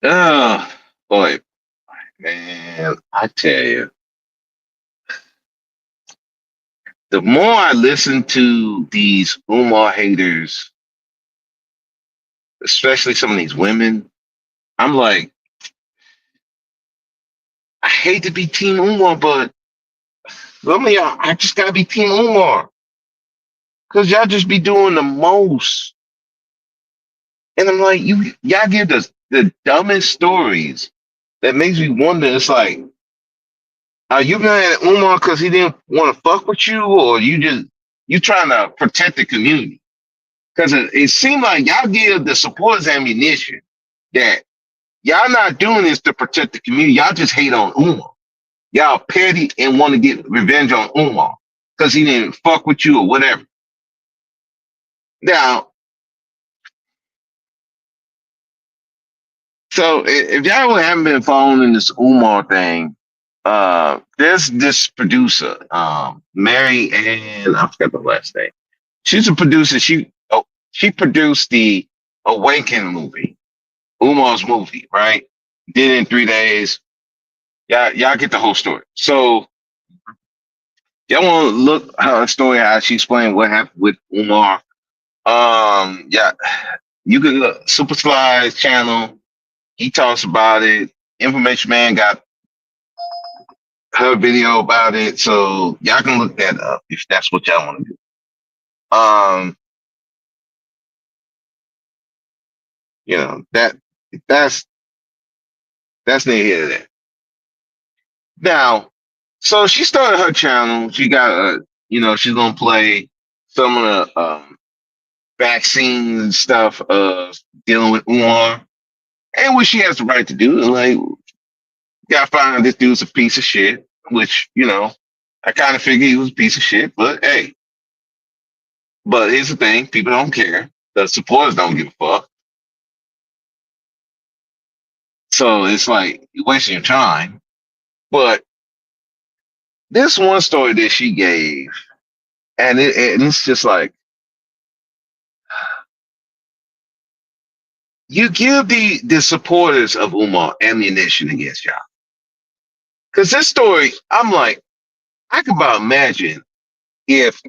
Oh boy, man, I tell you, the more I listen to these Umar haters, especially some of these women, I'm like, I hate to be Team Umar, but some of y'all, I just gotta be Team Umar because y'all just be doing the most. And I'm like, y'all give the dumbest stories that makes me wonder. It's like, are you mad at Umar because he didn't want to fuck with you, or you trying to protect the community? Because it seemed like y'all give the supporters ammunition that y'all not doing this to protect the community. Y'all just hate on Umar. Y'all petty and want to get revenge on Umar because he didn't fuck with you or whatever. Now, so if y'all haven't been following this Umar thing, there's this producer, Mary Ann, I forgot the last name. She's a producer. She produced the Awaken movie, Umar's movie, right? Did it in 3 days. Y'all get the whole story. So y'all want to look her story how she explained what happened with Umar. Yeah, you can look Super Slides channel. He talks about it. Information Man got her video about it, so y'all can look that up if that's what y'all want to do. You know that's that's neither here nor there. Now, so she started her channel. She got she's gonna play some of the vaccines and stuff of dealing with Umar, and what she has the right to do. Like, gotta find out this dude's a piece of shit, which I kind of figured he was a piece of shit. But hey, but here's the thing: people don't care. The supporters don't give a fuck. So it's like you're wasting your time. But this one story that she gave, and it's just like you give the supporters of Umar ammunition against y'all. Because this story, I'm like, I can about imagine if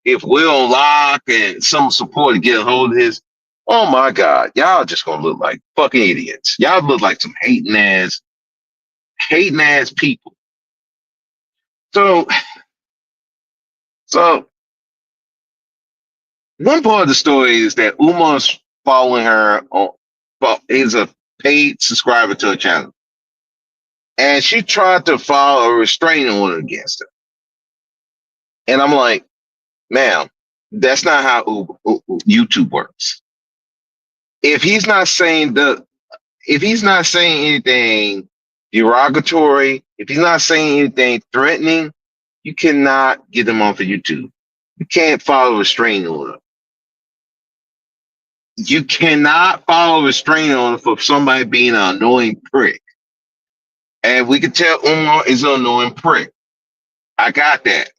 if Will Locke and some supporter get a hold of his. Oh my God, y'all just gonna look like fucking idiots. Y'all look like some hating ass people. So, so one part of the story is that Umar's following her on, is a paid subscriber to her channel, and she tried to file a restraining order against her. And I'm like, ma'am, that's not how YouTube works. If he's not saying if he's not saying anything derogatory, if he's not saying anything threatening, you cannot get him off of YouTube. You can't follow a restraining order. You cannot follow a restraining order for somebody being an annoying prick. And we can tell Umar is an annoying prick. I got that.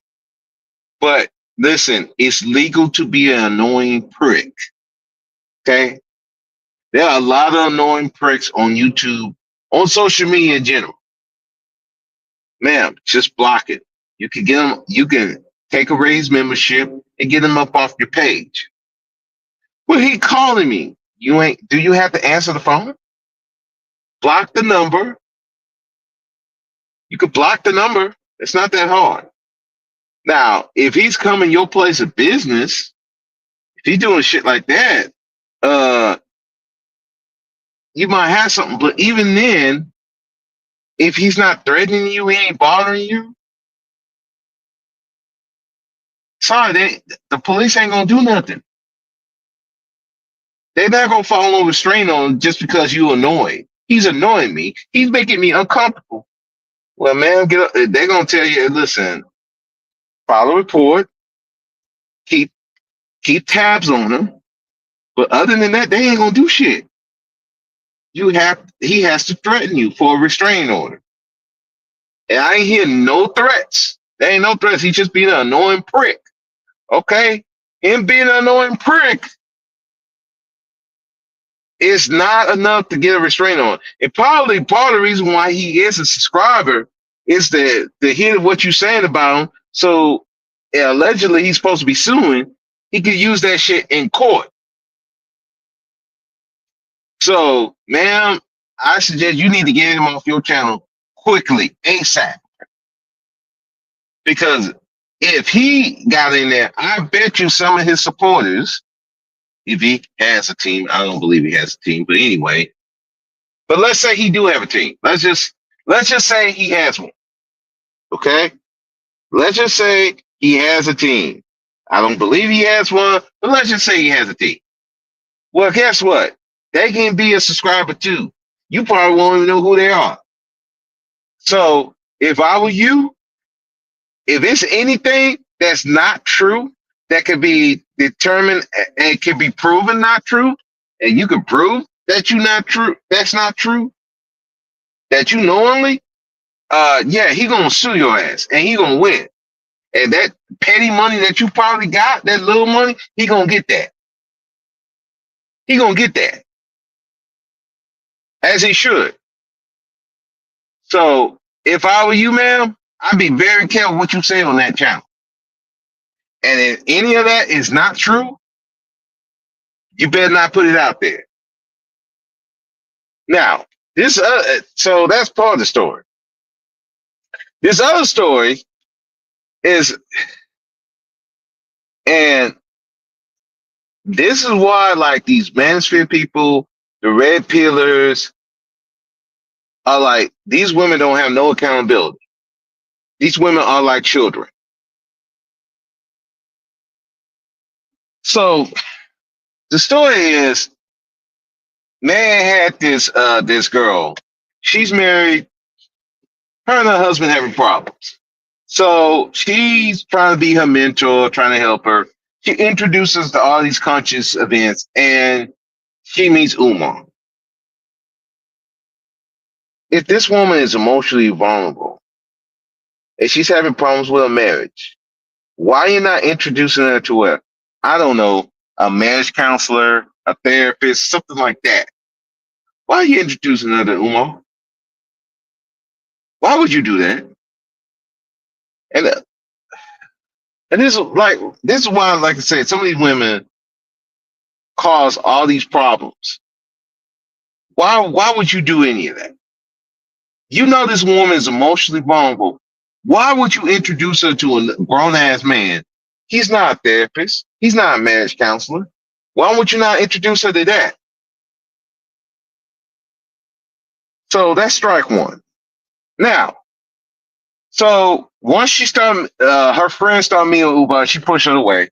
But listen, it's legal to be an annoying prick. Okay? There are a lot of annoying pricks on YouTube, on social media in general. Ma'am, just block it. You can get them, you can take a raised membership and get them up off your page. Well, he calling me. Do you have to answer the phone? Block the number. You could block the number. It's not that hard. Now, if he's coming your place of business, if he's doing shit like that, uh, you might have something. But even then, if he's not threatening you, he ain't bothering you. Sorry, the police ain't gonna do nothing. They're not gonna follow no restraint on him just because you annoyed. He's annoying me. He's making me uncomfortable. Well, man, get up. They're gonna tell you, listen, file a report, keep tabs on him. But other than that, they ain't gonna do shit. He has to threaten you for a restraining order. And I ain't hear no threats. There ain't no threats. He's just being an annoying prick. Okay? Him being an annoying prick It's not enough to get a restraint on. And probably part of the reason why he is a subscriber is the hear what you're saying about him. So allegedly he's supposed to be suing. He could use that shit in court. So, ma'am, I suggest you need to get him off your channel quickly, ASAP. Because if he got in there, I bet you some of his supporters, if he has a team, I don't believe he has a team, but anyway, but let's say he do have a team. Let's just say he has one. Okay? Let's just say he has a team. I don't believe he has one, but let's just say he has a team. Well, guess what? They can be a subscriber too. You probably won't even know who they are. So if I were you, if it's anything that's not true, that could be determined and can be proven not true, and you can prove that you not true, that's not true, that you knowingly, yeah, he gonna sue your ass and he gonna win. And that petty money that you probably got, that little money, he gonna get that. He gonna get that, as he should. So if I were you, ma'am, I'd be very careful what you say on that channel. And if any of that is not true, you better not put it out there. Now, this so that's part of the story. This other story is, and this is why, like these manosphere people, the red pillars, are like these women don't have no accountability. These women are like children. So the story is, man had this girl. She's married. Her and her husband having problems. So she's trying to be her mentor, trying to help her. She introduces to all these conscious events, and she meets Umar. If this woman is emotionally vulnerable and she's having problems with her marriage, why are you not introducing her to I don't know, a marriage counselor, a therapist, something like that? Why are you introducing her to Umar? Why would you do that? And and this is why, like I said, some of these women cause all these problems. Why would you do any of that? You know this woman is emotionally vulnerable. Why would you introduce her to a grown ass man? He's not a therapist. He's not a marriage counselor. Why would you not introduce her to that? So that's strike one. Now, so once she started, her friends started meeting Uber, she pushed her away.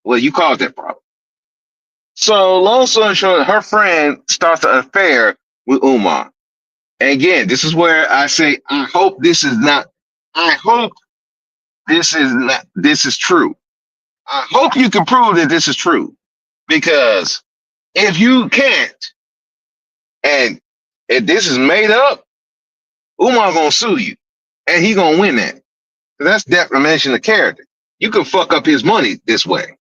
Well, you caused that problem. So long story short, her friend starts an affair with Umar. And again, this is where I say, I hope this is not, I hope this is true. I hope you can prove that this is true. Because if you can't, and if this is made up, Umar gonna sue you. And he gonna win that. That's defamation of character. You can fuck up his money this way.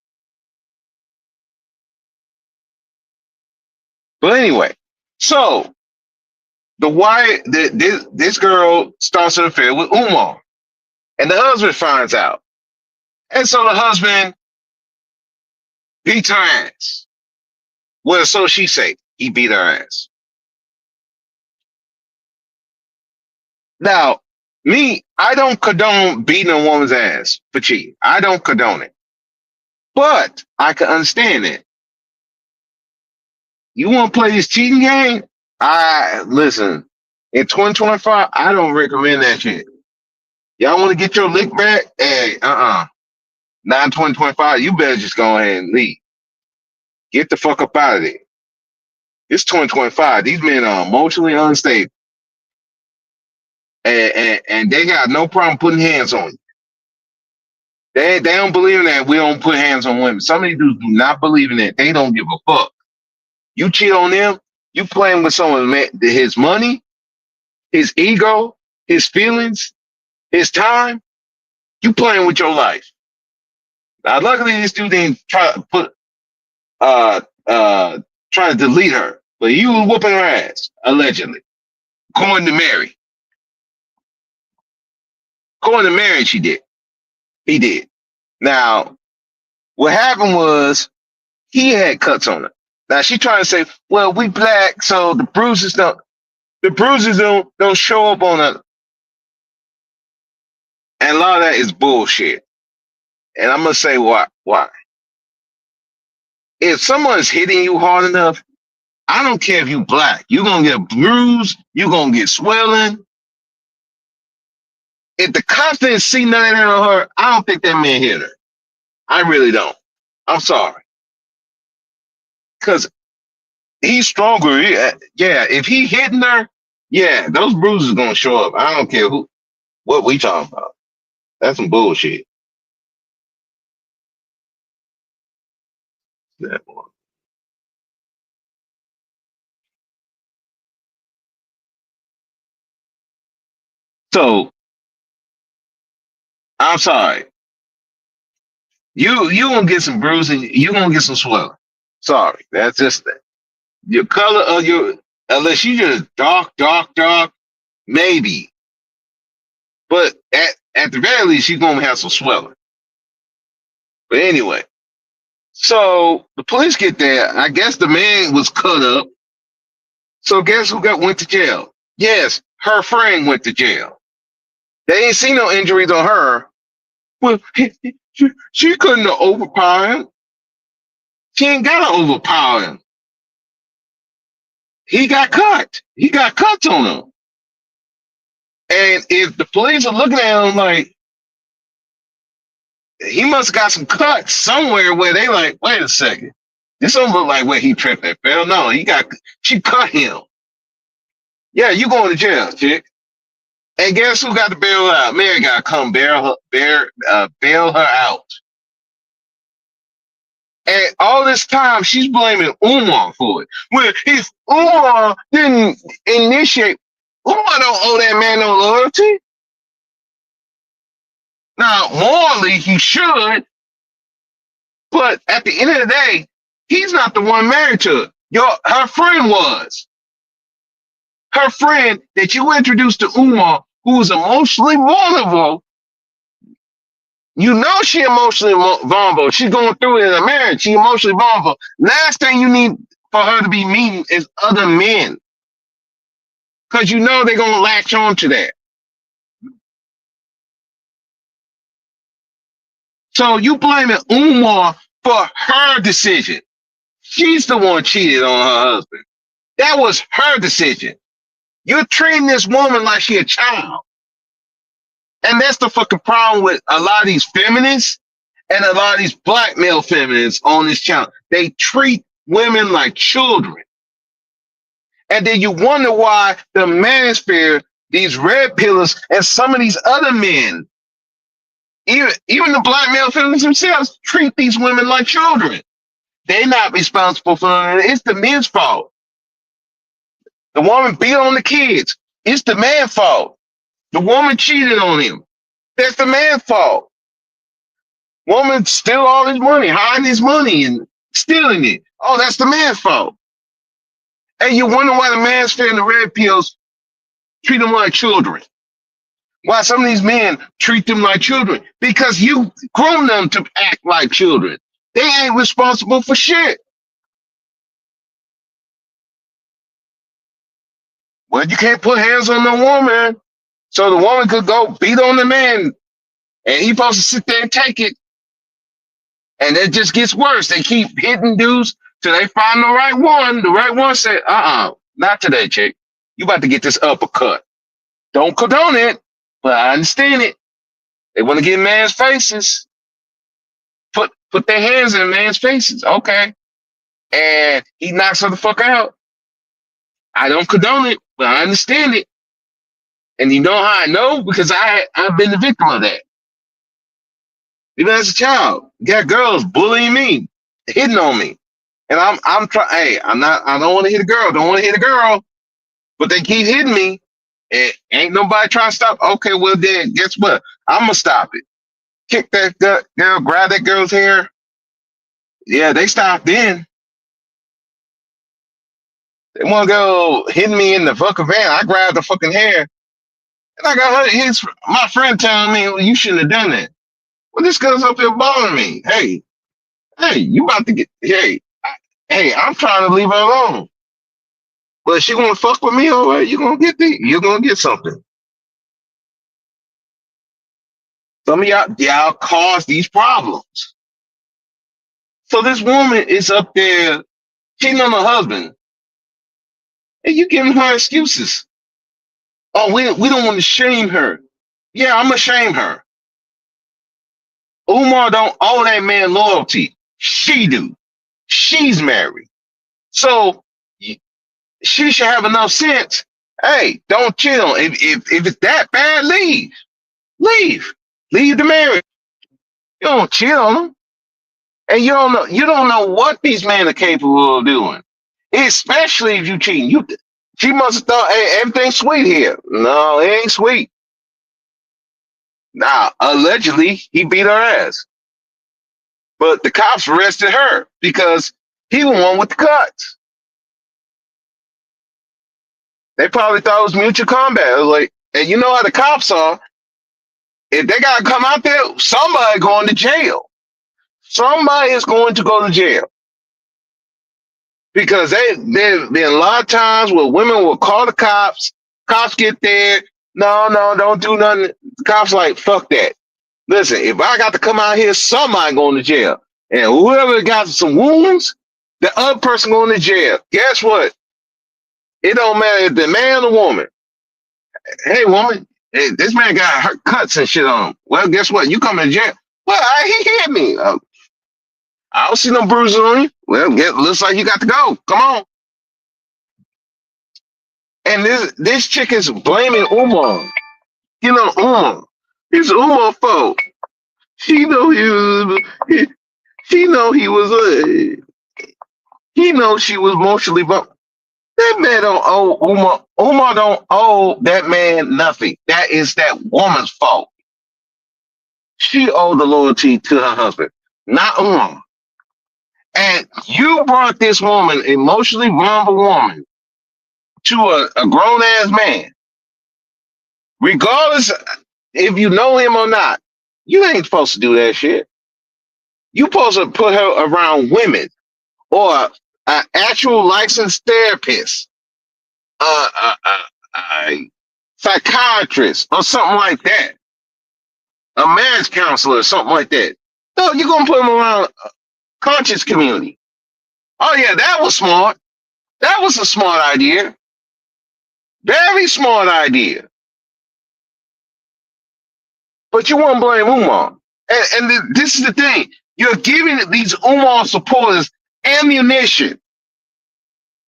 But anyway, so this girl starts an affair with Umar. And the husband finds out. And so the husband beats her ass. Well, so she say he beat her ass. Now, me, I don't condone beating a woman's ass for cheating. I don't condone it. But I can understand it. You want to play this cheating game? Listen, in 2025, I don't recommend that shit. Y'all want to get your lick back? Hey, not in 2025. You better just go ahead and leave. Get the fuck up out of there. It's 2025. These men are emotionally unstable. And they got no problem putting hands on you. They don't believe in that we don't put hands on women. Some of these dudes do not believe in that. They don't give a fuck. You cheat on them, you playing with someone, his money, his ego, his feelings, his time. You playing with your life. Now, luckily, this dude didn't try to uh, trying to delete her, but he was whooping her ass allegedly. According to Mary, according to Mary, she did. He did. Now, what happened was he had cuts on her. Now she trying to say, "Well, we black, so the bruises don't show up on her." And a lot of that is bullshit. And I'm gonna say why. Why? If someone's hitting you hard enough, I don't care if you black, you're gonna get bruised, you're gonna get swelling. If the cops didn't see none of that on her, I don't think that man hit her. I really don't. I'm sorry. Because he's stronger. Yeah, if he hitting her, yeah, those bruises gonna show up. I don't care what we talking about. That's some bullshit. So I'm sorry. You gonna get some bruising, you gonna get some swelling. Sorry. That's just that. Your color of your unless you just dark, maybe. But at the very least, you're gonna have some swelling. But anyway, so the police get there. I guess the man was cut up. So guess who went to jail? Yes, her friend went to jail. They ain't seen no injuries on her. Well, she couldn't have overpowered him. She ain't gotta overpower him. He got cut. He got cuts on him. And if the police are looking at him like he must have got some cuts somewhere where they like, wait a second. This don't look like where he tripped and fell. No, she cut him. Yeah, you going to jail, chick. And guess who got to bail her out? Mary got to come bail her out. And all this time, she's blaming Umar for it. Well, if Umar didn't initiate, Umar don't owe that man no loyalty. Now, morally, he should, but at the end of the day, he's not the one married to her. Her friend was. Her friend that you introduced to Umar, who was emotionally vulnerable. You know she emotionally vulnerable. She's going through it in a marriage. She emotionally vulnerable. Last thing you need for her to be meeting is other men. Because you know they're going to latch on to that. So you blaming Umar for her decision. She's the one cheated on her husband. That was her decision. You're treating this woman like she a child. And that's the fucking problem with a lot of these feminists and a lot of these black male feminists on this channel. They treat women like children. And then you wonder why the manosphere, these red pillars, and some of these other men, even the black male feminists themselves, treat these women like children. They're not responsible for it. It's the men's fault. The woman beat on the kids. It's the man's fault. The woman cheated on him. That's the man's fault. Woman steal all his money, hiding his money and stealing it. Oh, that's the man's fault. And you wonder why the manosphere and the red pills treat them like children. Why some of these men treat them like children? Because you groom them to act like children. They ain't responsible for shit. Well, you can't put hands on no woman. So the woman could go beat on the man and he's supposed to sit there and take it. And it just gets worse. They keep hitting dudes till they find the right one. The right one said, not today, chick. You about to get this uppercut. Don't condone it, but I understand it. They want to get in man's faces. Put their hands in man's faces. Okay. And he knocks her the fuck out. I don't condone it, but I understand it. And you know how I know? Because I've been the victim of that. Even as a child, got girls bullying me, hitting on me. And I'm trying, hey, I don't want to hit a girl, but they keep hitting me. And ain't nobody trying to stop. Okay, well then, guess what? I'm going to stop it. Kick that girl, grab that girl's hair. Yeah, they stopped then. They want to go hitting me in the fucking van. I grabbed the fucking hair and I got my friend telling me, well, you shouldn't have done that. Well, this girl's up here bothering me. Hey, you about to get, hey, I'm trying to leave her alone. But she gonna fuck with me, all right, you're gonna get something. Some of y'all cause these problems. So this woman is up there cheating on her husband, and you giving her excuses. Oh, we don't want to shame her. Yeah, I'm gonna shame her. Umar don't owe that man loyalty. She do. She's married. So she should have enough sense. Hey, don't cheat on. If it's that bad, leave. Leave. Leave the marriage. You don't cheat on them. And you don't know what these men are capable of doing. Especially if you cheating. She must have thought, hey, everything's sweet here. No, it ain't sweet. Now, allegedly, he beat her ass. But the cops arrested her because he was one with the cuts. They probably thought it was mutual combat. It was like, and you know how the cops are. If they gotta come out there, somebody going to jail. Somebody is going to go to jail. Because there been a lot of times where women will call the cops, cops get there, no, don't do nothing. The cops like, fuck that. Listen, if I got to come out here, somebody going to jail. And whoever got some wounds, the other person going to jail. Guess what? It don't matter if the man or the woman. Hey, woman, hey, this man got hurt cuts and shit on him. Well, guess what? You coming to jail. Well, he hit me. I don't see no bruises on you. Well, looks like you got to go. Come on. And this chick is blaming Umar. You know, Umar. It's Umar fault. She know she know he was he know she was emotionally bumped. That man don't owe Umar. Umar don't owe that man nothing. That is that woman's fault. She owed the loyalty to her husband, not Umar. And you brought this woman, emotionally vulnerable woman, to a grown ass man, regardless if you know him or not. You ain't supposed to do that shit. You supposed to put her around women or an actual licensed therapist, a psychiatrist, or something like that, a marriage counselor, or something like that. No, you're gonna put them around a conscious community. Oh yeah, that was smart. That was a smart idea. Very smart idea. But you want to blame Umar. And this is the thing. You're giving these Umar supporters ammunition.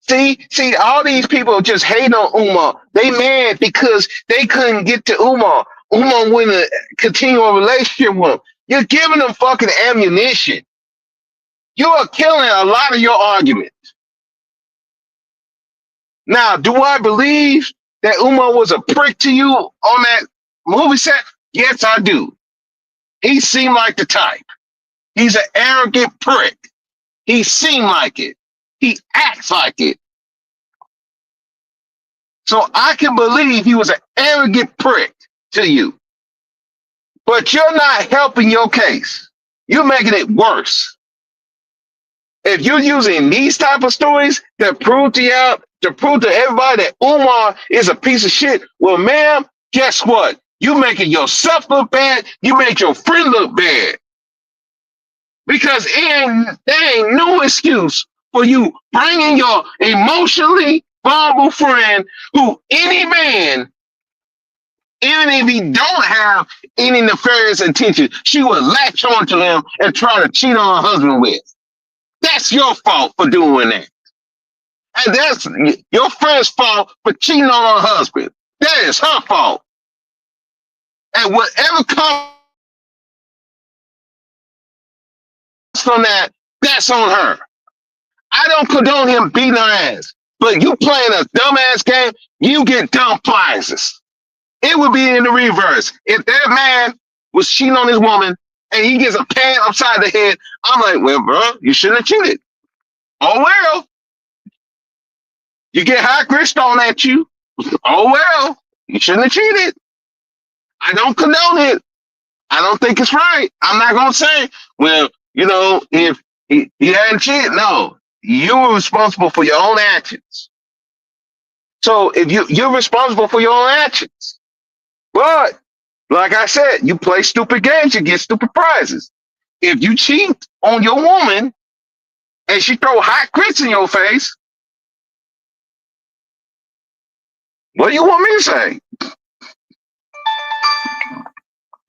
See, all these people just hate on Umar. They mad because they couldn't get to Umar. Umar wouldn't continue a relationship with him. You're giving them fucking ammunition. You are killing a lot of your arguments. Now, do I believe that Umar was a prick to you on that movie set? Yes, I do. He seemed like the type. He's an arrogant prick. He seemed like it. He acts like it. So I can believe he was an arrogant prick to you. But you're not helping your case. You're making it worse. If you're using these type of stories that prove to prove to everybody that Umar is a piece of shit, well, ma'am, guess what? You making yourself look bad. You make your friend look bad. Because there ain't no excuse for you bringing your emotionally vulnerable friend who any man, even if he don't have any nefarious intention, she would latch onto him and try to cheat on her husband with. That's your fault for doing that. And that's your friend's fault for cheating on her husband. That is her fault. And whatever comes from that, that's on her. I don't condone him beating her ass. But you playing a dumbass game, you get dumb prizes. It would be in the reverse. If that man was cheating on his woman and he gets a pan upside the head, I'm like, well, bro, you shouldn't have cheated. Oh, well. You get high grit thrown at you. Oh well, you shouldn't have cheated. I don't condone it. I don't think it's right. I'm not gonna say, well, if he hadn't cheated, no, you were responsible for your own actions. So if you're responsible for your own actions, but like I said, you play stupid games, you get stupid prizes. If you cheat on your woman and she throw hot grits in your face, what do you want me to say?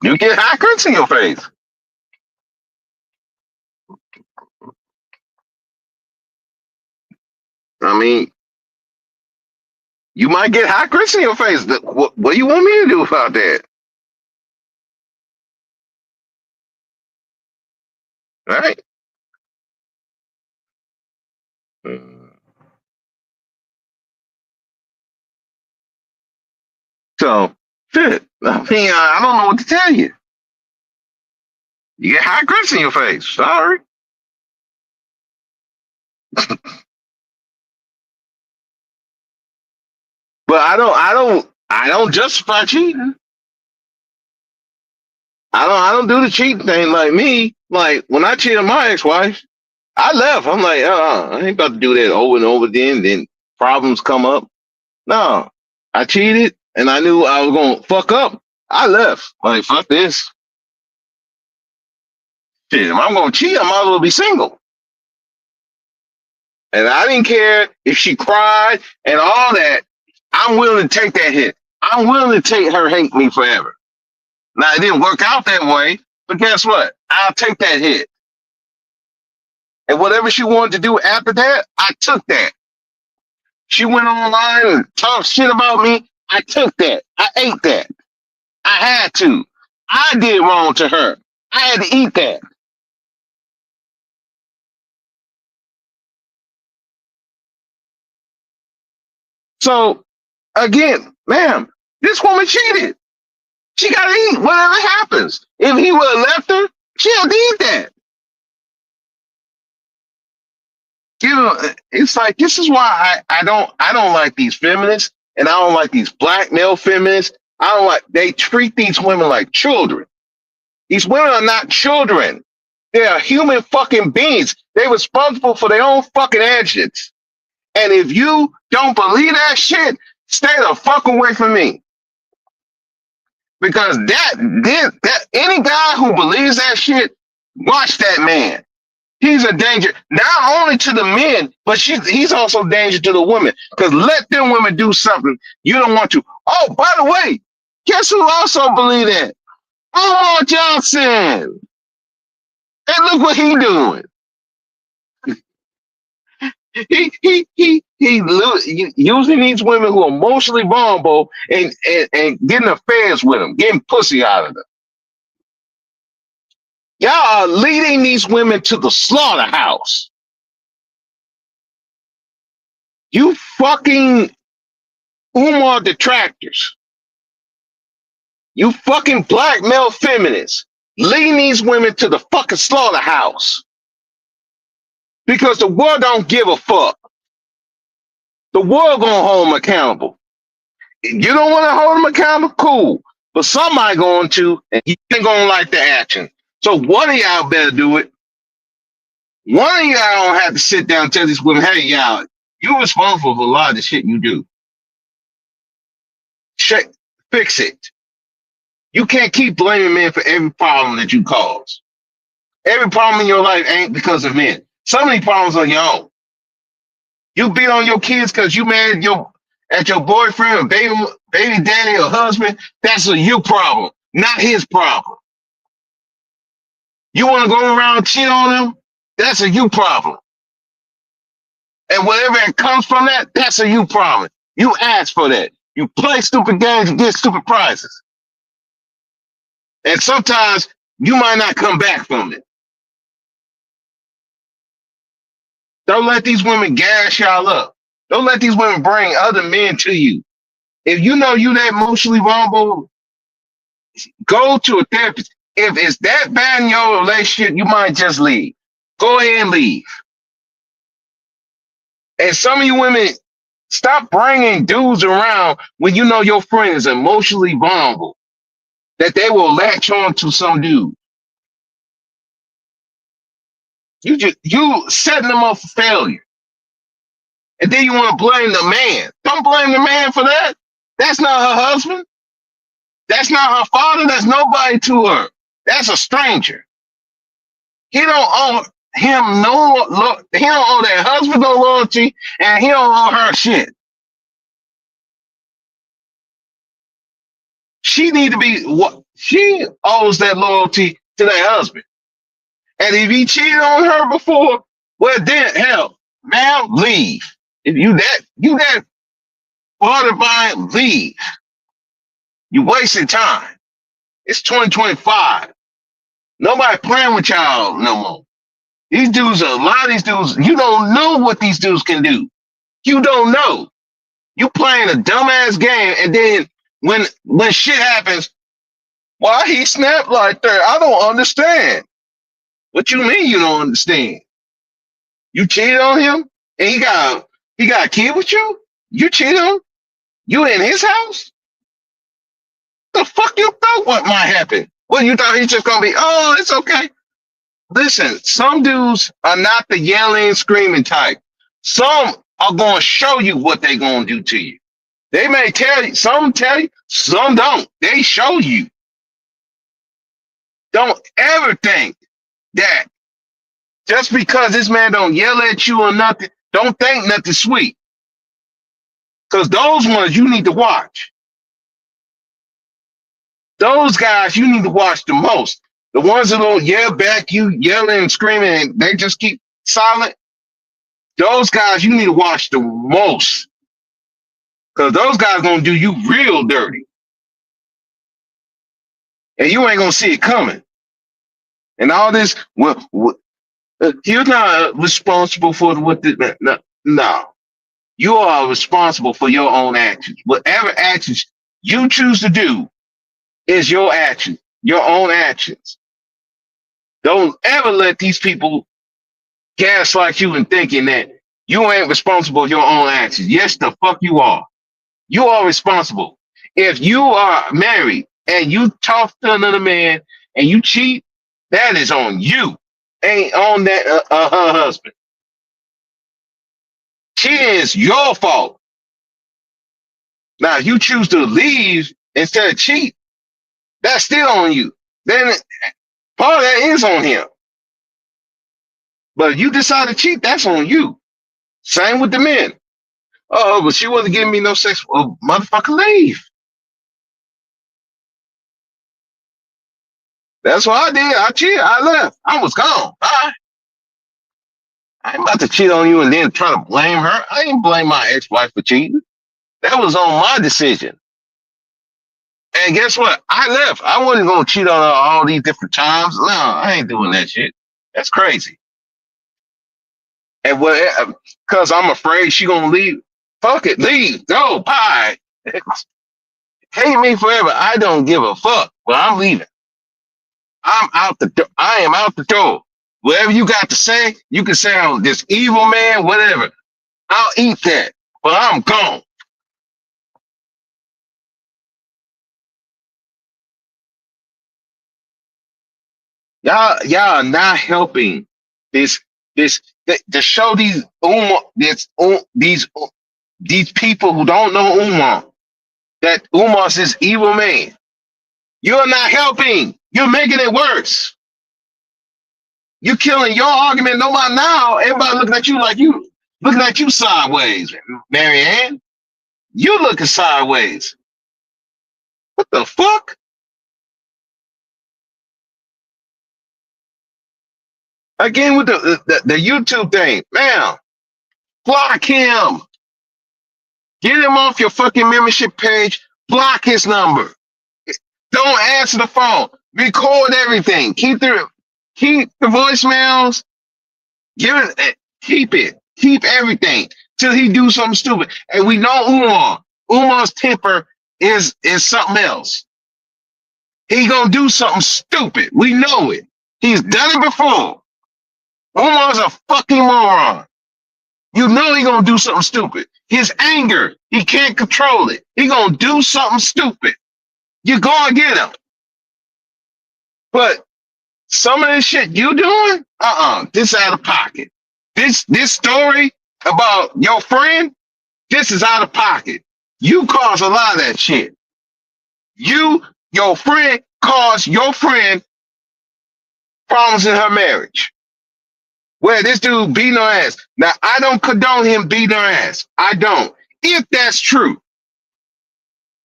You get hot grits in your face. I mean, you might get hot grits in your face. What do you want me to do about that? All right. So, shit. I mean, I don't know what to tell you. You get hot grits in your face. Sorry. But I don't justify cheating. I don't do the cheating thing like me. Like when I cheated on my ex-wife, I left. I'm like, I ain't about to do that over and over again. Then problems come up. No, I cheated and I knew I was gonna fuck up. I left. Like fuck this. Shit, if I'm gonna cheat, I might as well be single. And I didn't care if she cried and all that. I'm willing to take that hit. I'm willing to take her hate me forever. Now it didn't work out that way, but guess what? I'll take that hit. And whatever she wanted to do after that, I took that. She went online and talked shit about me. I took that. I ate that. I had to. I did wrong to her. I had to eat that. So again, ma'am, this woman cheated. She got to eat whatever happens. If he would have left her, she had to eat that. It's like this is why I don't like these feminists and I don't like these black male feminists. I don't like they treat these women like children. These women are not children. They are human fucking beings. They're responsible for their own fucking actions. And if you don't believe that shit, stay the fuck away from me. Because that any guy who believes that shit, watch that man. He's a danger not only to the men, but he's also a danger to the women. Because let them women do something you don't want to. Oh, by the way, guess who also believe that? Umar Johnson. And look what he doing. He using these women who are emotionally vulnerable and getting affairs with them, getting pussy out of them. Y'all are leading these women to the slaughterhouse. You fucking Umar detractors. You fucking black male feminists leading these women to the fucking slaughterhouse. Because the world don't give a fuck. The world gonna hold them accountable. You don't want to hold them accountable? Cool. But somebody going to, and you ain't gonna like the action. So one of y'all better do it. One of y'all don't have to sit down and tell these women, hey, y'all, you're responsible for a lot of the shit you do. Check, fix it. You can't keep blaming men for every problem that you cause. Every problem in your life ain't because of men. Some of these problems are your own. You beat on your kids because you mad at your boyfriend or baby daddy or husband. That's a you problem, not his problem. You want to go around and cheat on them? That's a you problem. And whatever that comes from that, that's a you problem. You ask for that. You play stupid games and get stupid prizes. And sometimes you might not come back from it. Don't let these women gas y'all up. Don't let these women bring other men to you. If you know you that emotionally vulnerable, go to a therapist. If it's that bad in your relationship, you might just leave. Go ahead and leave. And some of you women, Stop bringing dudes around when you know your friend is emotionally vulnerable, that they will latch on to some dude. You setting them up for failure. And then you want to blame the man. Don't blame the man for that. That's not her husband. That's not her father. That's nobody to her. That's a stranger. He don't owe him he don't owe that husband no loyalty, and he don't owe her shit. She need to be what she owes that loyalty to that husband. And if he cheated on her before, well then hell, ma'am, leave. If you that qualified, leave. You wasting time. It's 2025. Nobody playing with y'all no more. These dudes, a lot of these dudes, you don't know what these dudes can do. You don't know. You playing a dumbass game, and then when shit happens, why he snapped like that? I don't understand. What you mean you don't understand? You cheated on him, and he got a kid with you. You cheated on him? You in his house? The fuck you thought what might happen? Well, you thought he's just gonna be, oh, it's okay. Listen, some dudes are not the yelling, screaming type. Some are gonna show you what they're gonna do to you. They may tell you, some don't. They show you. Don't ever think that just because this man don't yell at you or nothing, don't think nothing sweet. Because those ones you need to watch. Those guys you need to watch the most. The ones that don't yell back, you yelling and screaming, and they just keep silent. Those guys you need to watch the most. Because those guys gonna do you real dirty. And you ain't gonna see it coming. And all this, you're not responsible for what the, no. You are responsible for your own actions. Whatever actions you choose to do is your action, your own actions. Don't ever let these people gaslight you in thinking that you ain't responsible for your own actions. Yes, the fuck you are. You are responsible. If you are married and you talk to another man and you cheat, that is on you. Ain't on that her husband. Cheating is your fault. Now, if you choose to leave instead of cheat, that's still on you. Then part of that is on him. But if you decide to cheat, that's on you. Same with the men. Oh, but she wasn't giving me no sex. Well, motherfucker, leave. That's what I did. I cheated. I left. I was gone. Bye. I ain't about to cheat on you and then try to blame her. I ain't blame my ex-wife for cheating. That was on my decision. And guess what? I left. I wasn't going to cheat on her all these different times. No, I ain't doing that shit. That's crazy. And what? Because I'm afraid she going to leave. Fuck it. Leave. Go. Bye. Hate me forever. I don't give a fuck. But I'm leaving. I'm out the door. I am out the door. Whatever you got to say, you can say I'm this evil man, whatever. I'll eat that. But I'm gone. Y'all are not helping this to show these these people who don't know Umar that Umar's this evil man. You're not helping. You're making it worse. You're killing your argument. Nobody now. Everybody looking at you like you looking at you sideways, Marianne. You looking sideways. What the fuck? Again with the YouTube thing, man. Block him. Get him off your fucking membership page. Block his number. Don't answer the phone. Record everything. Keep the voicemails. Keep it. Keep everything till he do something stupid. And we know Umar. Umar's temper is something else. He gonna do something stupid. We know it. He's done it before. Umar's a fucking moron. You know he gonna do something stupid. His anger, he can't control it. He gonna do something stupid. You gonna get him. But some of this shit you doing, this out of pocket. This story about your friend, this is out of pocket. You caused a lot of that shit. Your friend caused your friend problems in her marriage. Where this dude beating her ass. Now, I don't condone him beating her ass. I don't. If that's true.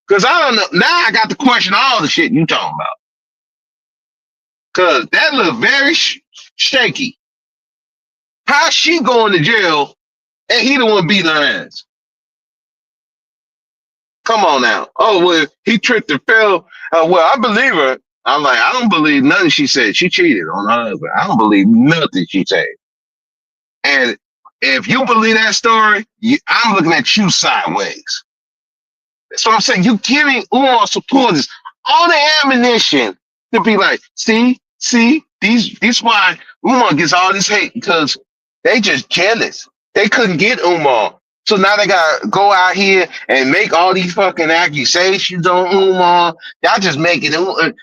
Because I don't know. Now I got to question all the shit you talking about. Because that look very shaky. How's she going to jail and he the one beating her ass? Come on now. Oh, well, he tricked and fell. Well, I believe her. I'm like, I don't believe nothing she said. She cheated on her husband. I don't believe nothing she said. And if you believe that story, I'm looking at you sideways. That's what I'm saying. You giving Umar supporters all the ammunition to be like, see, these why Umar gets all this hate because they just jealous. They couldn't get Umar. So now they gotta go out here and make all these fucking accusations on Umar. Y'all just making it.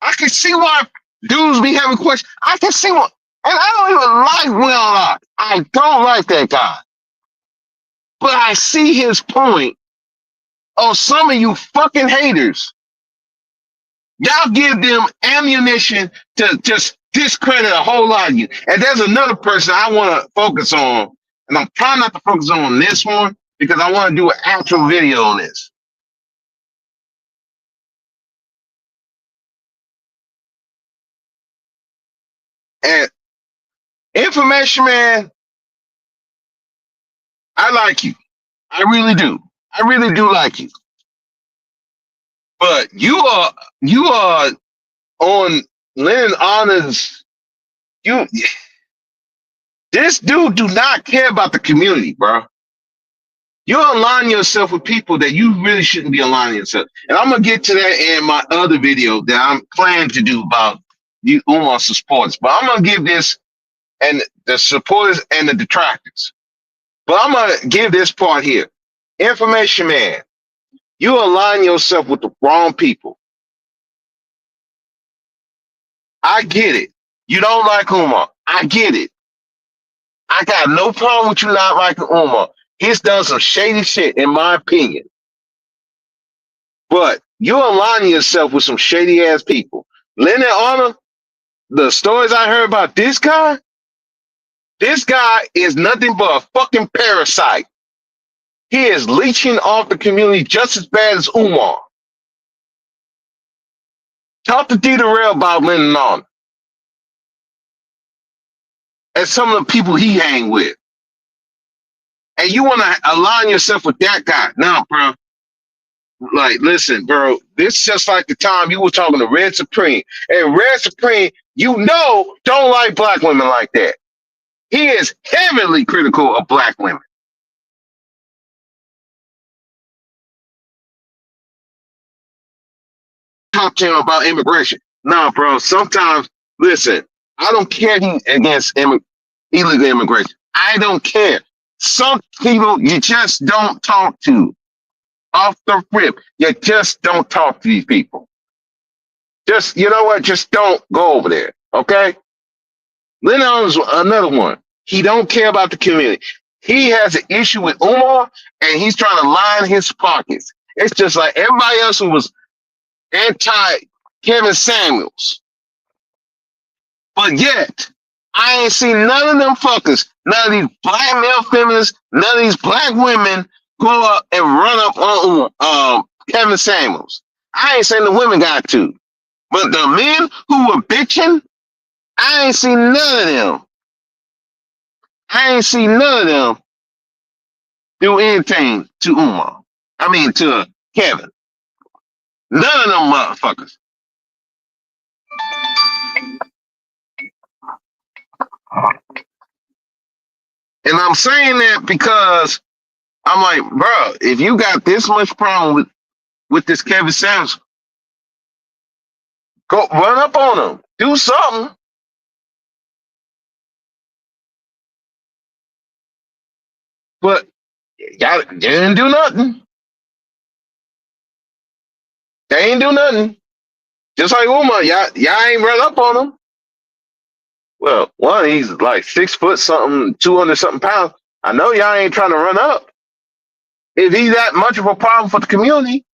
I can see why dudes be having questions. I can see why. And I don't even like Will Locke. I don't like that guy. But I see his point on some of you fucking haters. Y'all give them ammunition to just discredit a whole lot of you. And there's another person I want to focus on. And I'm trying not to focus on this one because I want to do an actual video on this. And Information Man, I like you. I really do. I really do like you. But you are on Lynn Honors. You This dude do not care about the community, bro. You align yourself with people that you really shouldn't be aligning yourself. And I'm gonna get to that in my other video that I'm planning to do about you Umar supporters. But I'm gonna give this and the supporters and the detractors. But I'm gonna give this part here. Information Man, you align yourself with the wrong people. I get it. You don't like Umar. I get it. I got no problem with you not liking Umar. He's done some shady shit, in my opinion. But you're aligning yourself with some shady ass people. Leonard Honor, the stories I heard about this guy is nothing but a fucking parasite. He is leeching off the community just as bad as Umar. Talk to Dita Rail about Leonard Honor and some of the people he hang with. And you want to align yourself with that guy. Now, bro, like, listen, bro, this is just like the time you were talking to Red Supreme. And Red Supreme, don't like black women like that. He is heavily critical of black women. Talk to him about immigration. No, bro, sometimes, listen, I don't care against illegal immigration. I don't care. Some people you just don't talk to. Off the rip, you just don't talk to these people. Just, you know what? Just don't go over there, okay? Leonard's another one. He don't care about the community. He has an issue with Umar, and he's trying to line his pockets. It's just like everybody else who was anti Kevin Samuels. But yet, I ain't seen none of them fuckers, none of these black male feminists, none of these black women go up and run up on Kevin Samuels. I ain't seen the women got to. But the men who were bitching, I ain't seen none of them. I ain't seen none of them do anything to Umar. I mean, to Kevin. None of them motherfuckers. And I'm saying that because I'm like, bro, if you got this much problem with this Kevin Samuels, go run up on him. Do something. But y'all they didn't do nothing. They ain't do nothing. Just like Umar, y'all ain't run up on him. Well, one, he's like 6 foot something, 200 something pounds. I know y'all ain't trying to run up. If he's that much of a problem for the community,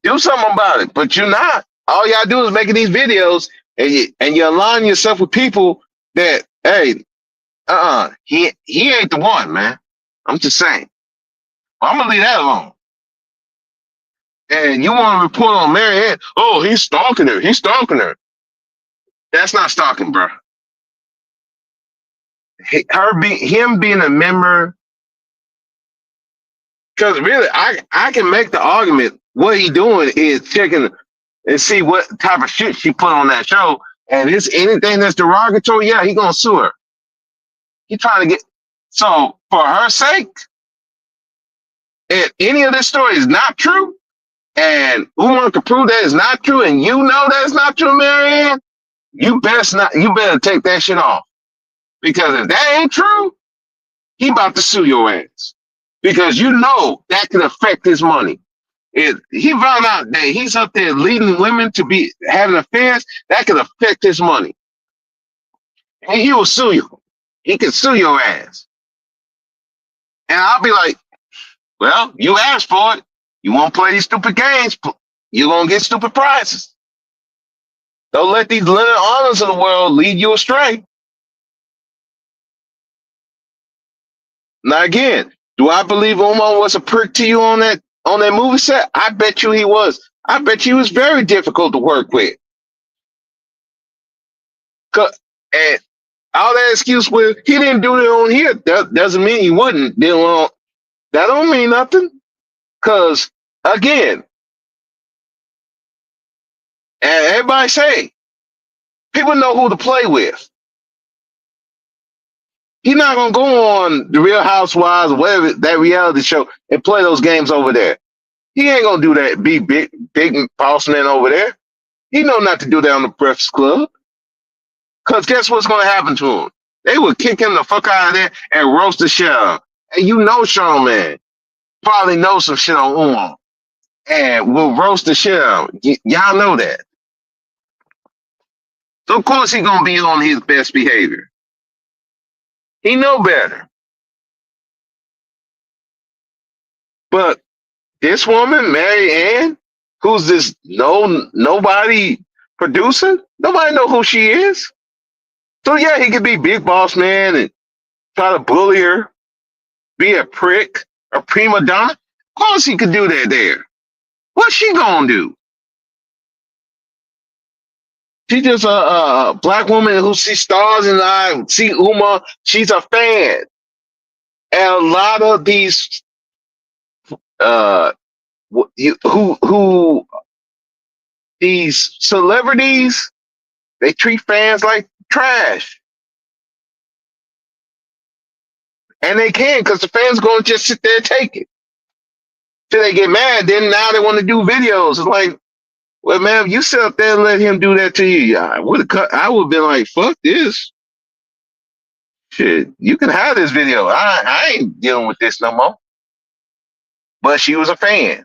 do something about it. But you're not. All y'all do is making these videos and you align yourself with people that, hey, he ain't the one, man. I'm just saying. I'm gonna leave that alone. And you want to report on Mary Ann? Oh, he's stalking her. He's stalking her. That's not stalking, bro. Him being a member, because really, I can make the argument. What he doing is checking and see what type of shit she put on that show, and it's anything that's derogatory. Yeah, he gonna sue her. He trying to get so for her sake. If any of this story is not true, and Umar can prove that it's not true, and you know that it's not true, Marianne, you best not. You better take that shit off because if that ain't true, he about to sue your ass because you know that can affect his money. If he found out that he's up there leading women to be having affairs, that could affect his money, and he will sue you. He can sue your ass, and I'll be like, well, you asked for it. You won't play these stupid games. You're gonna get stupid prizes. Don't let these Leonard Arnolds of the world lead you astray. Now again, do I believe Omar was a prick to you on that movie set? I bet you he was. I bet you he was very difficult to work with. And all that excuse with he didn't do it on here that doesn't mean he wouldn't. That don't mean nothing. Cause again, and everybody say people know who to play with. He's not gonna go on the Real Housewives or whatever that reality show and play those games over there. He ain't gonna do that. Be big boss man over there. He know not to do that on the Breakfast Club. Cause guess what's gonna happen to him? They will kick him the fuck out of there and roast the shit out of him. And you know Sean Man probably knows some shit on Umar and will roast the shit out of him. Y'all know that. So of course he gonna be on his best behavior. He know better. But this woman, Mary Ann, who's this nobody producer, nobody know who she is. So yeah, he could be big boss man and try to bully her, be a prick, a prima donna. Of course he could do that there. What's she gonna do? She just a black woman who sees stars and I see Umar. She's a fan, and a lot of these uh who these celebrities they treat fans like trash, and they can because the fans gonna just sit there and take it till they get mad. Then now they want to do videos. It's like, well, man, if you sit up there and let him do that to you, I would have cut. I would have been like, fuck this shit. You can have this video. I ain't dealing with this no more. But she was a fan.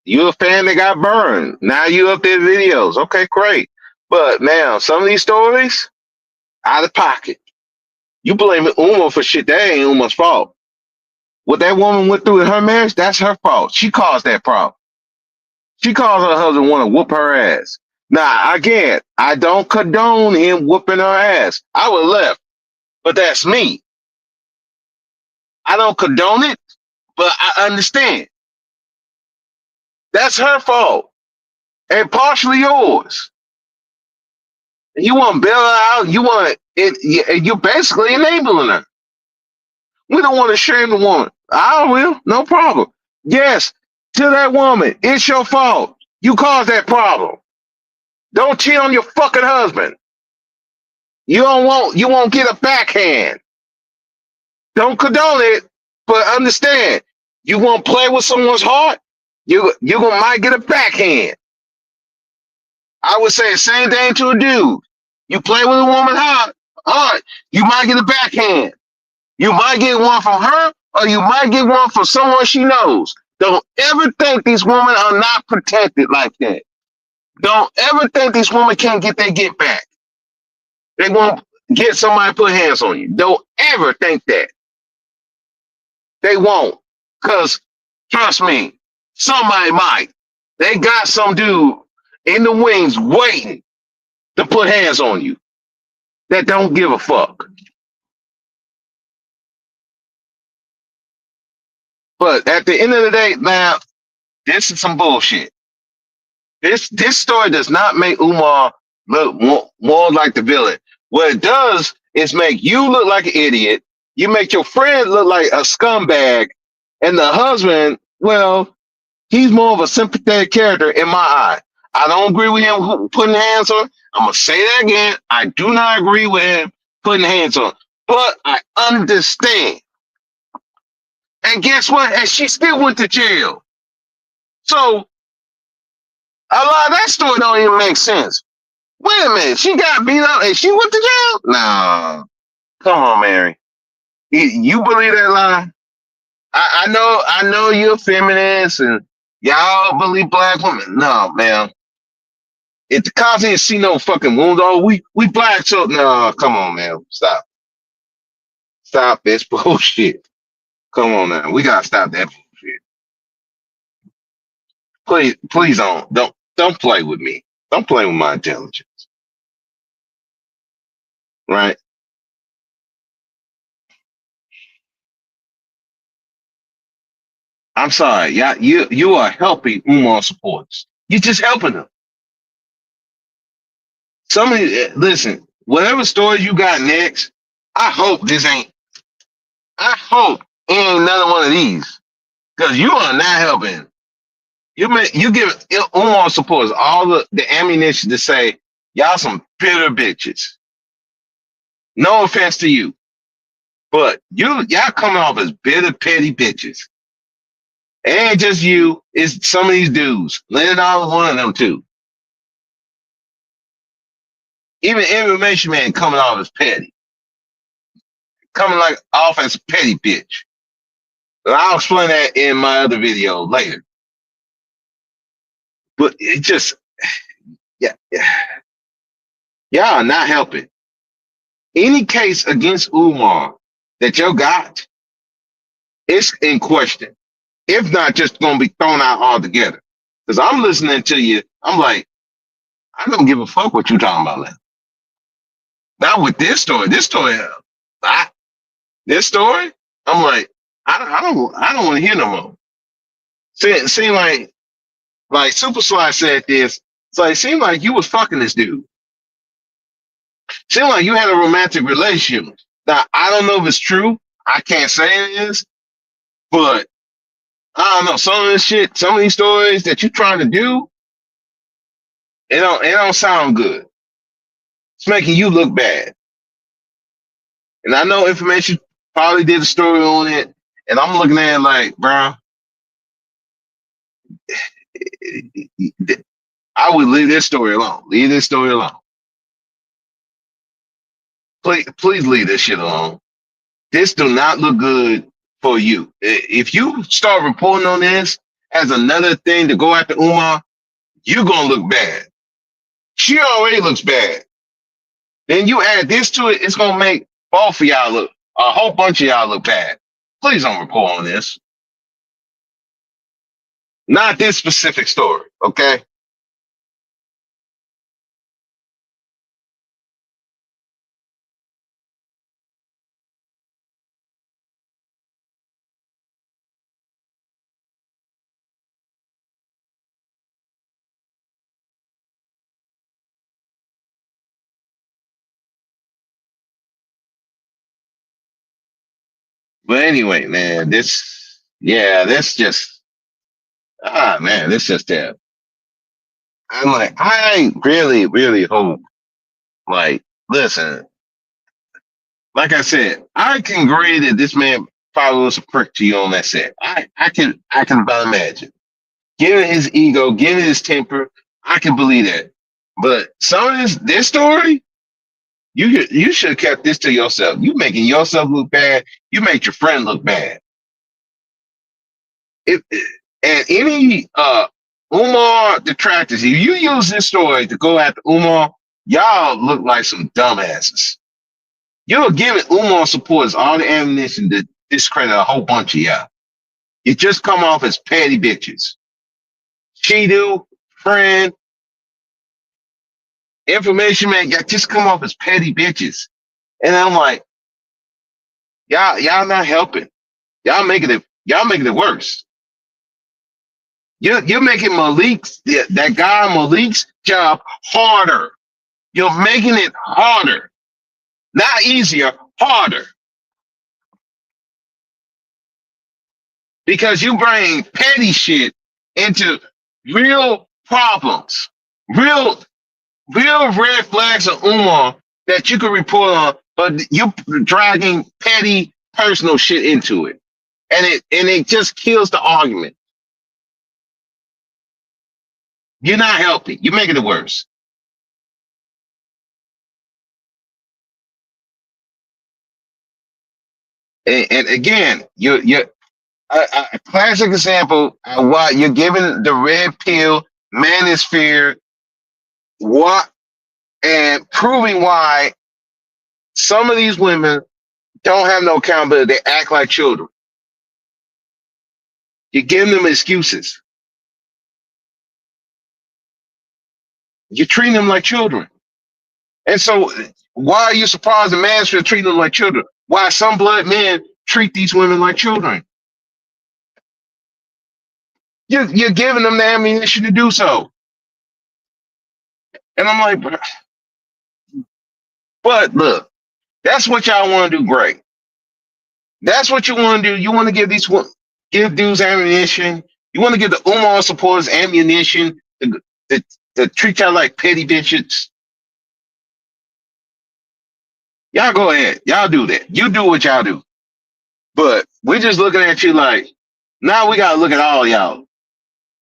You a fan that got burned. Now you up there videos. Okay, great. But now some of these stories out of pocket. You blaming Uma for shit that ain't Uma's fault. What that woman went through in her marriage, that's her fault. She caused that problem. She caused her husband want to whoop her ass. Now, again, I don't condone him whooping her ass. I would have left, but that's me. I don't condone it, but I understand. That's her fault and partially yours. You want to bail her out. You want it. You're basically enabling her. We don't want to shame the woman. I will, no problem. Yes, to that woman, it's your fault. You caused that problem. Don't cheat on your fucking husband. You won't get a backhand. Don't condone it, but understand. You want to play with someone's heart, you gonna might get a backhand. I would say the same thing to a dude. You play with a woman's heart, You might get a backhand. You might get one from her, or you might get one from someone she knows. Don't ever think these women are not protected like that. Don't ever think these women can't get their get back. They won't get somebody to put hands on you. Don't ever think that. They won't. Because, trust me, somebody might. They got some dude in the wings waiting to put hands on you that don't give a fuck. But at the end of the day, now, this is some bullshit. This story does not make Umar look more like the villain. What it does is make you look like an idiot. You make your friend look like a scumbag, and the husband, well, he's more of a sympathetic character in my eye. I don't agree with him putting hands on. I'm gonna say that again. I do not agree with him putting hands on, but I understand. And guess what? And she still went to jail. So a lot of that story don't even make sense. Wait a minute, she got beat up and she went to jail? No, come on, Mary. You believe that lie? I know you're feminist and y'all believe black women. No, man. If the cops didn't see no fucking wounds, oh, we black, so no, come on, man. Stop this bullshit. Come on now. We gotta stop that bullshit. Please don't play with me. Don't play with my intelligence. Right? I'm sorry. Yeah, you are helping Umar supporters. You're just helping them. Somebody listen, whatever story you got next, I hope this ain't I hope it ain't another one of these. Because you are not helping. You give Umar supporters all the ammunition to say, y'all some bitter bitches. No offense to you. But y'all coming off as bitter, petty bitches. It ain't just you, it's some of these dudes. Leonard Allen, one of them too. Even Information Man coming off as petty. Coming like off as a petty bitch. But I'll explain that in my other video later. But it just, yeah. Y'all are not helping. Any case against Umar that you got, it's in question. If not, just gonna be thrown out altogether. Because I'm listening to you, I'm like, I don't give a fuck what you talking about now. Not with this story. This story, I'm like, I don't want to hear no more. Seem like Super Sly said this. So it seemed like you was fucking this dude. Seemed like you had a romantic relationship. Now I don't know if it's true. I can't say it is, but I don't know. Some of this shit, some of these stories that you trying to do, it don't sound good. It's making you look bad. And I know Information probably did a story on it, and I'm looking at it like, bro, I would leave this story alone. Leave this story alone. Please leave this shit alone. This do not look good for you. If you start reporting on this as another thing to go after Umar, you're gonna look bad. She already looks bad. Then you add this to it, it's gonna make both of y'all look, a whole bunch of y'all look bad. Please don't report on this. Not this specific story, okay? But anyway, man, this just man, this just terrible. I'm like, I really, really hope, like, listen, like I said, I can agree that this man probably was a prick to you on that set. I can about imagine. Given his ego, given his temper, I can believe that. But some of this story, You should have kept this to yourself. You making yourself look bad. You made your friend look bad. If and any Umar detractors, if you use this story to go after Umar, y'all look like some dumbasses. You're giving Umar supporters all the ammunition to discredit a whole bunch of y'all. You just come off as petty bitches. Chidu, friend, information man, y'all just come off as petty bitches. And I'm like, y'all not helping. Y'all making it worse. You're making that guy Malik's job harder. You're making it harder. Not easier, harder. Because you bring petty shit into real problems. Real real red flags of Umar that you can report on, but you're dragging petty personal shit into it. And it just kills the argument. You're not helping. You're making it worse. And again, you're a classic example of what you're giving the red pill manosphere what and proving why some of these women don't have no accountability. They act like children. You're giving them excuses. You're treating them like children. And so, why are you surprised the man should treat them like children? Why some blood men treat these women like children? You're giving them the ammunition to do so. And I'm like, but look, that's what y'all want to do. Great. That's what you want to do. You want to give dudes ammunition. You want to give the Umar supporters ammunition to, to treat y'all like petty bitches. Y'all go ahead. Y'all do that. You do what y'all do. But we're just looking at you like, now we got to look at all y'all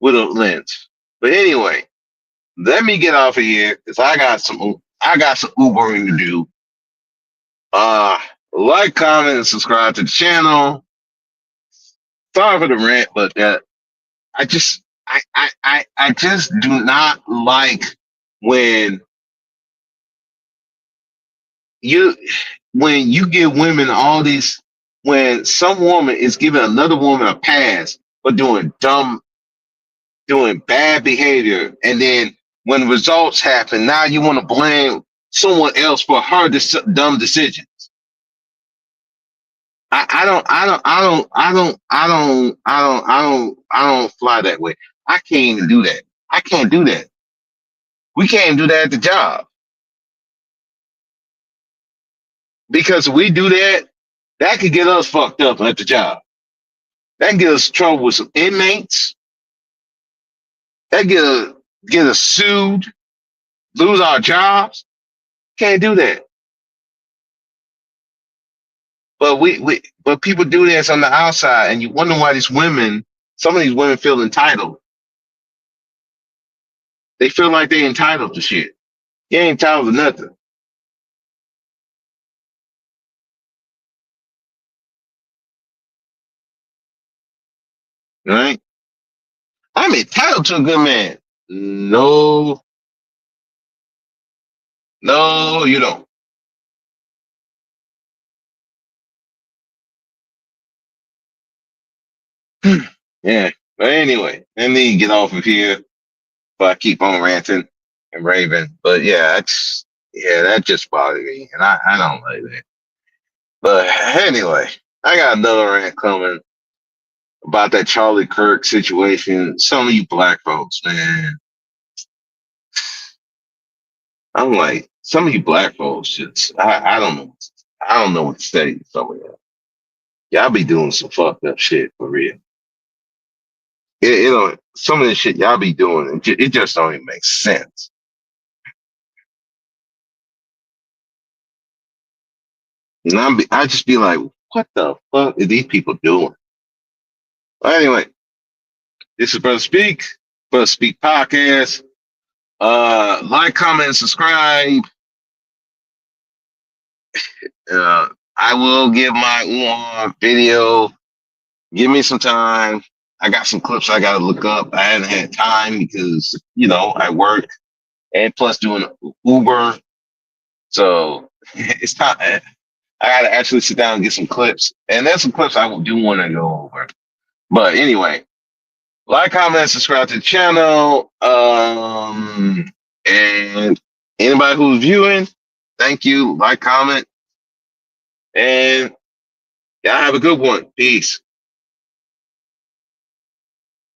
with a lens. But anyway, let me get off of here because I got some Ubering to do. Uh, like, comment, and subscribe to the channel. Sorry for the rant, but I just I just do not like when you when you give women all these when some woman is giving another woman a pass for doing bad behavior, and then when results happen, now you want to blame someone else for her dumb decision. I don't fly that way. I can't even do that. I can't do that. We can't do that at the job because if we do that, that could get us fucked up at the job. That can get us in trouble with some inmates. That get us sued, lose our jobs. Can't do that. But people do this on the outside, and you wonder why some of these women feel entitled. They feel like they entitled to shit. You ain't entitled to nothing, right? I'm entitled to a good man. No, no, you don't. Yeah. But anyway, let me get off of here. But I keep on ranting and raving. But that just bothered me, and I don't like that. But anyway, I got another rant coming about that Charlie Kirk situation. Some of you black folks, man, I'm like, some of you black folks just, I don't know. I don't know what to say to some of y'all. Y'all be doing some fucked up shit for real. Some of the shit y'all be doing, it just don't even make sense. And I just be like, what the fuck are these people doing? Well, anyway, this is Brother Speak, Brother Speak Podcast. Like, comment, and subscribe. Uh, I will give my Umar video. Give me some time. I got some clips I got to look up. I haven't had time because, I work and plus doing Uber. So it's time. I got to actually sit down and get some clips. And there's some clips I do want to go over. But anyway, like, comment, subscribe to the channel. And anybody who's viewing, thank you. Like, comment, and y'all have a good one. Peace.